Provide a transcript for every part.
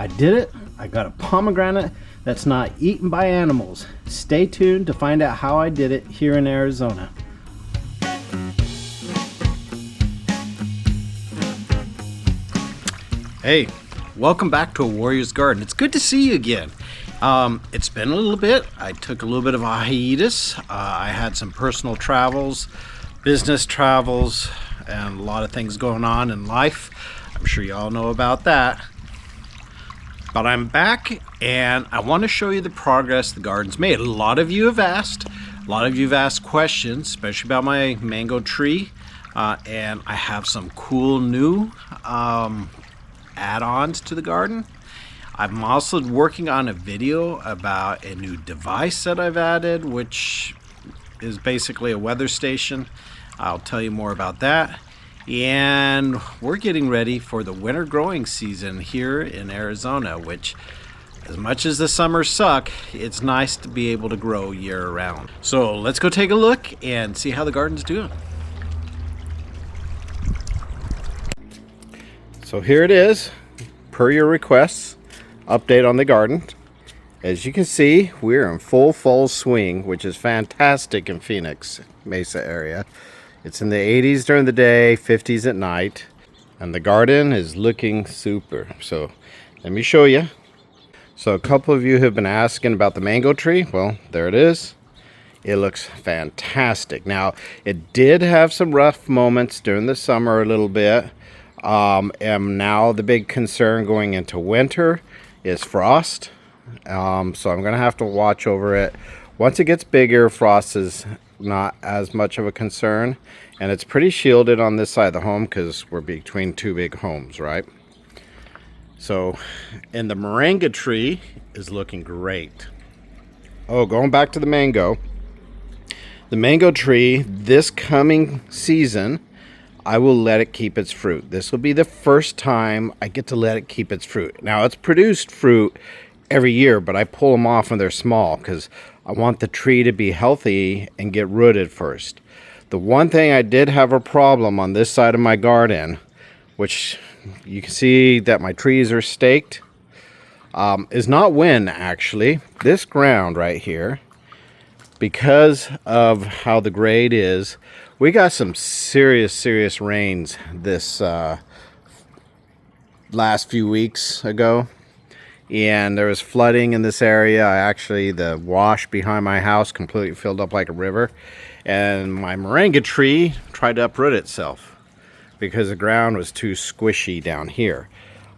I did it. I got a pomegranate that's not eaten by animals. Stay tuned to find out how I did it here in Arizona. Hey, welcome back to A Warrior's Garden. It's good to see you again. It's been a little bit. I took a little bit of a hiatus. I had some personal travels, business travels, and a lot of things going on in life. I'm sure you all know about that. But I'm back and I want to show you the progress the garden's made. A lot of you have asked. A lot of you have asked questions, especially about my mango tree. And I have some cool new add-ons to the garden. I'm also working on a video about a new device that I've added, which is basically a weather station. I'll tell you more about that. And we're getting ready for the winter growing season here in Arizona, which, as much as the summers suck, it's nice to be able to grow year round. So let's go take a look and see how the garden's doing. So here it is, per your requests, update on the garden. As you can see, we're in full fall swing, which is fantastic in Phoenix Mesa area. It's in the 80s during the day, 50s at night, and the garden is looking super. So let me show you. So a couple of you have been asking about the mango tree. Well, there it is. It looks fantastic. Now, it did have some rough moments during the summer a little bit. And now the big concern going into winter is frost. So I'm going to have to watch over it. Once it gets bigger, frost is not as much of a concern, and it's pretty shielded on this side of the home because we're between two big homes, right? So, and the moringa tree is looking great. Oh, going back to the mango tree, this coming season I will let it keep its fruit. This will be the first time I get to let it keep its fruit. Now, it's produced fruit every year, but I pull them off when they're small because I want the tree to be healthy and get rooted first. The one thing I did have a problem on this side of my garden, which you can see that my trees are staked, is not wind actually. This ground right here, because of how the grade is, we got some serious rains this last few weeks ago. And there was flooding in this area. The wash behind my house completely filled up like a river. And my moringa tree tried to uproot itself because the ground was too squishy down here.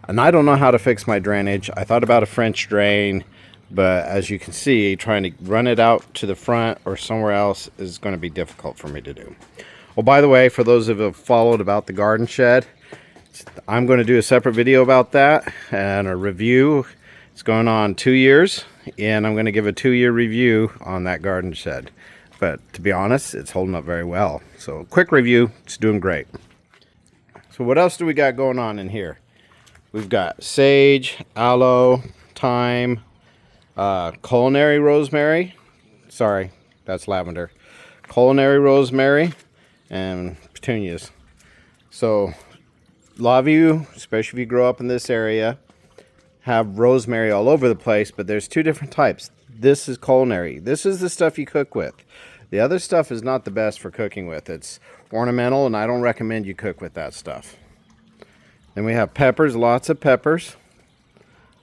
And I don't know how to fix my drainage. I thought about a French drain, but as you can see, trying to run it out to the front or somewhere else is going to be difficult for me to do. Oh, by the way, for those of you who have followed about the garden shed, I'm going to do a separate video about that and a review. It's going on 2 years, and I'm going to give a 2-year review on that garden shed. But to be honest, it's holding up very well. So quick review, it's doing great. So what else do we got going on in here? We've got sage, aloe, thyme, culinary rosemary. Sorry, that's lavender. Culinary rosemary and petunias. So a lot of you, especially if you grow up in this area, have rosemary all over the place, but there's two different types. This is culinary. This is the stuff you cook with. The other stuff is not the best for cooking with. It's ornamental, and I don't recommend you cook with that stuff. Then we have peppers, lots of peppers.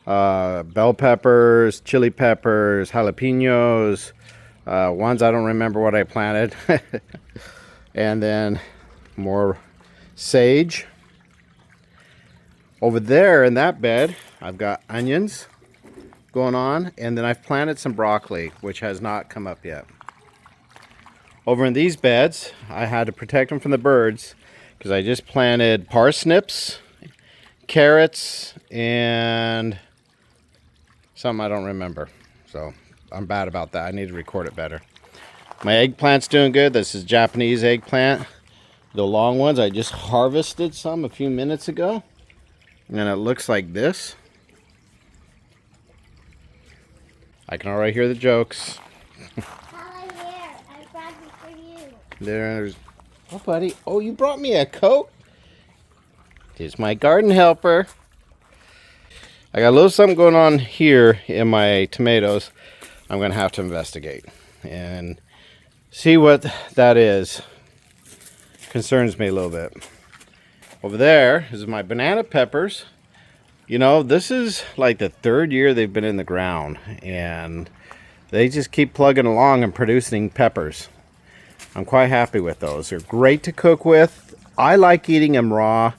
Bell peppers, chili peppers, jalapenos, ones I don't remember what I planted. And then more sage. Over there in that bed, I've got onions going on, and then I've planted some broccoli, which has not come up yet. Over in these beds, I had to protect them from the birds because I just planted parsnips, carrots, and something I don't remember. So I'm bad about that. I need to record it better. My eggplant's doing good. This is Japanese eggplant. The long ones, I just harvested some a few minutes ago. And it looks like this. I can already hear the jokes. I brought it for you. There's... Oh, buddy. Oh, you brought me a coat? Here's my garden helper. I got a little something going on here in my tomatoes. I'm going to have to investigate and see what that is. Concerns me a little bit. Over there is my banana peppers. You know, this is like the third year they've been in the ground, and they just keep plugging along and producing peppers. I'm quite happy with those. They're great to cook with. I like eating them raw.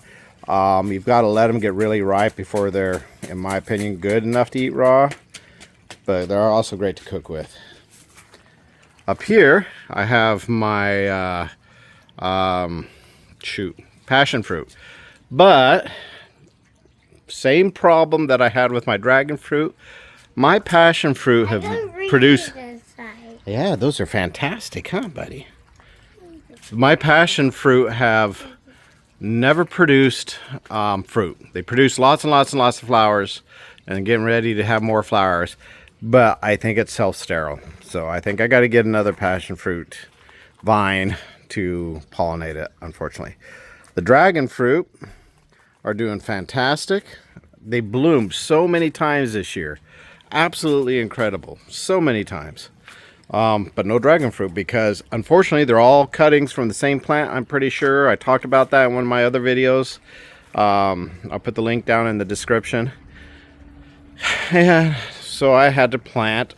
You've got to let them get really ripe before they're, in my opinion, good enough to eat raw. But they're also great to cook with. Up here, I have my passion fruit. But same problem that I had with my dragon fruit. My passion fruit have produced. Yeah, those are fantastic, huh, buddy? My passion fruit have never produced fruit. They produce lots and lots and lots of flowers, and getting ready to have more flowers. But I think it's self-sterile, so I think I got to get another passion fruit vine to pollinate it. Unfortunately, the dragon fruit are doing fantastic. They bloomed so many times this year, absolutely incredible, so many times. But no dragon fruit because unfortunately they're all cuttings from the same plant. I'm pretty sure I talked about that in one of my other videos. I'll put the link down in the description. And so I had to plant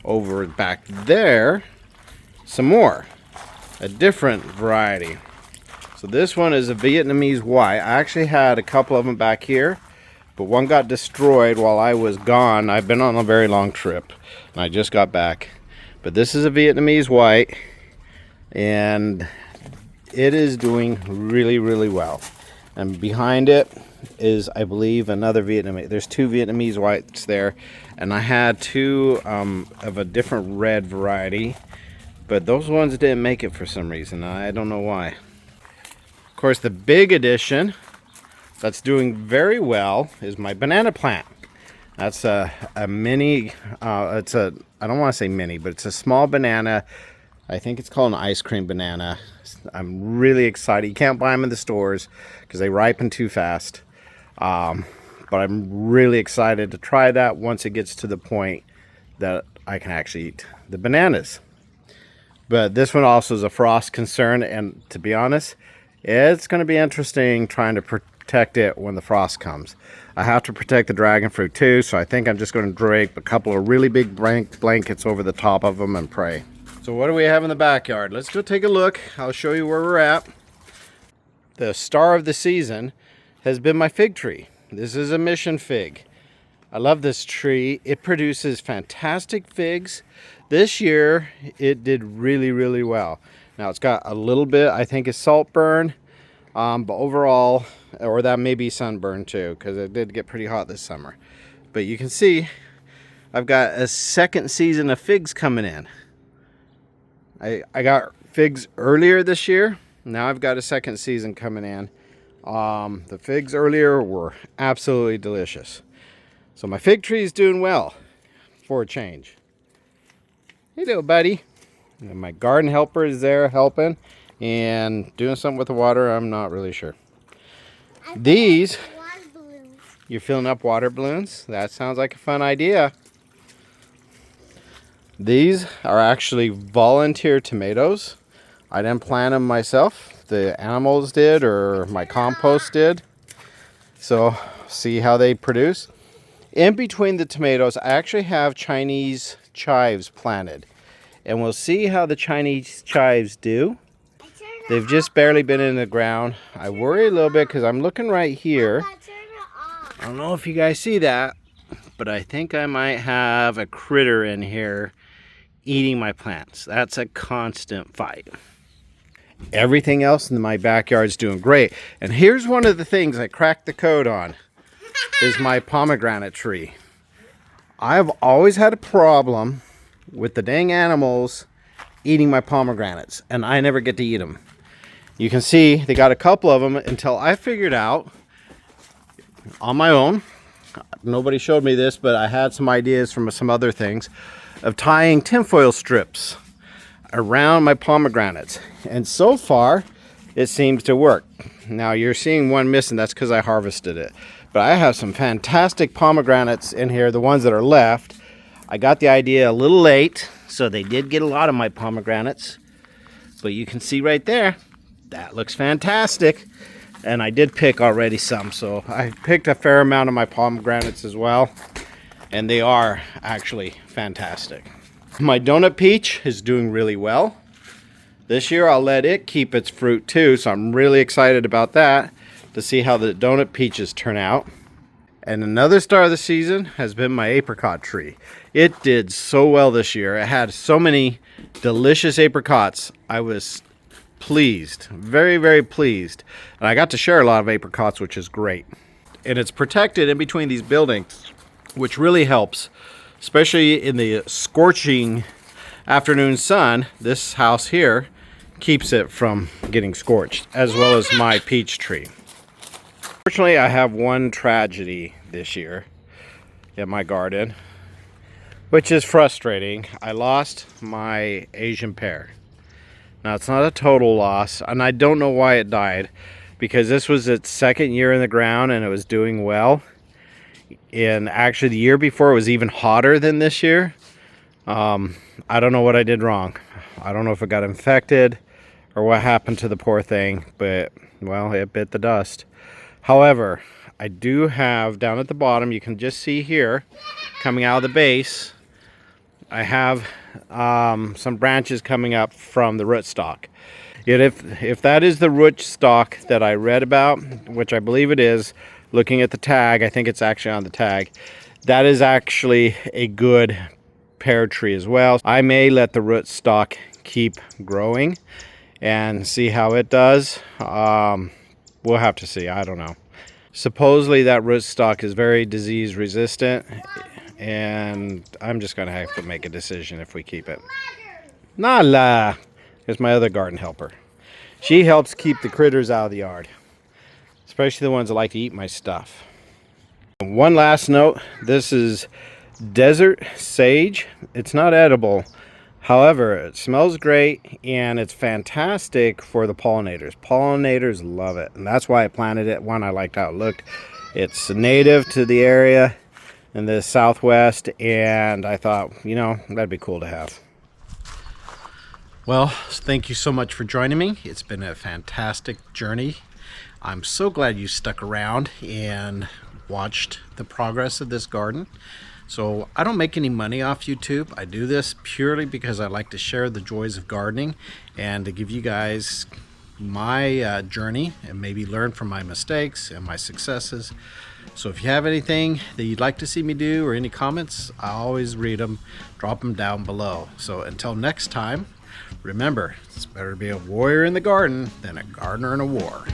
over back there some more, a different variety. So this one is a Vietnamese white. I actually had a couple of them back here, but one got destroyed while I was gone. I've been on a very long trip and I just got back. But this is a Vietnamese white, and it is doing really, really well. And behind it is, I believe, another Vietnamese. There's two Vietnamese whites there, and I had two of a different red variety, but those ones didn't make it for some reason. I don't know why. Of course, the big addition that's doing very well is my banana plant. That's a mini, I don't want to say mini, but it's a small banana. I think it's called an ice cream banana. I'm really excited. You can't buy them in the stores because they ripen too fast. But I'm really excited to try that once it gets to the point that I can actually eat the bananas. But this one also is a frost concern, and to be honest, it's going to be interesting trying to protect it when the frost comes. I have to protect the dragon fruit too, so I think I'm just going to drape a couple of really big blankets over the top of them and pray. So what do we have in the backyard? Let's go take a look. I'll show you where we're at. The star of the season has been my fig tree. This is a mission fig. I love this tree. It produces fantastic figs. This year it did really, really well. Now it's got a little bit, I think, is salt burn, but overall, or that may be sunburn too, because it did get pretty hot this summer. But you can see I've got a second season of figs coming in. I got figs earlier this year. Now I've got a second season coming in. The figs earlier were absolutely delicious. So my fig tree is doing well for a change. Hey, little buddy. And my garden helper is there helping and doing something with the water. I'm not really sure. These, you're filling up water balloons? That sounds like a fun idea. These are actually volunteer tomatoes. I didn't plant them myself. The animals did, or my compost did. So, see how they produce. In between the tomatoes, I actually have Chinese chives planted. And we'll see how the Chinese chives do. They've just barely been in the ground. I worry a little bit because I'm looking right here. I don't know if you guys see that, but I think I might have a critter in here eating my plants. That's a constant fight. Everything else in my backyard is doing great. And here's one of the things I cracked the code on, is my pomegranate tree. I've always had a problem with the dang animals eating my pomegranates, and I never get to eat them. You can see they got a couple of them until I figured out on my own. Nobody showed me this, but I had some ideas from some other things of tying tinfoil strips around my pomegranates, and so far it seems to work. Now you're seeing one missing. That's because I harvested it, But I have some fantastic pomegranates in here, the ones that are left. I got the idea a little late, so they did get a lot of my pomegranates. But you can see right there, that looks fantastic. And I did pick already some, so I picked a fair amount of my pomegranates as well. And they are actually fantastic. My donut peach is doing really well. This year I'll let it keep its fruit too, so I'm really excited about that, to see how the donut peaches turn out. And another star of the season has been my apricot tree. It did so well this year. It had so many delicious apricots. I was pleased, very, very pleased. And I got to share a lot of apricots, which is great. And it's protected in between these buildings, which really helps, especially in the scorching afternoon sun. This house here keeps it from getting scorched, as well as my peach tree. Fortunately, I have one tragedy this year in my garden, which is frustrating. I lost my Asian pear. Now, it's not a total loss, and I don't know why it died, because this was its second year in the ground and it was doing well. And actually, the year before it was even hotter than this year. I don't know what I did wrong. I don't know if it got infected or what happened to the poor thing, but, well, it bit the dust. However, I do have down at the bottom, you can just see here, coming out of the base, I have some branches coming up from the rootstock. Yet if that is the rootstock that I read about, which I believe it is, looking at the tag, I think it's actually on the tag, that is actually a good pear tree as well. I may let the rootstock keep growing and see how it does. We'll have to see. I don't know. Supposedly that rootstock is very disease resistant, and I'm just going to have to make a decision if we keep it. Nala! Here's my other garden helper. She helps keep the critters out of the yard, especially the ones that like to eat my stuff. One last note, this is desert sage. It's not edible. However, it smells great, and it's fantastic for the pollinators. Pollinators love it, and that's why I planted it. One, I liked how it looked. It's native to the area in the southwest, and I thought, you know, that'd be cool to have. Well, thank you so much for joining me. It's been a fantastic journey. I'm so glad you stuck around and watched the progress of this garden. So I don't make any money off YouTube. I do this purely because I like to share the joys of gardening and to give you guys my journey and maybe learn from my mistakes and my successes. So if you have anything that you'd like to see me do or any comments, I always read them. Drop them down below. So until next time, remember, it's better to be a warrior in the garden than a gardener in a war.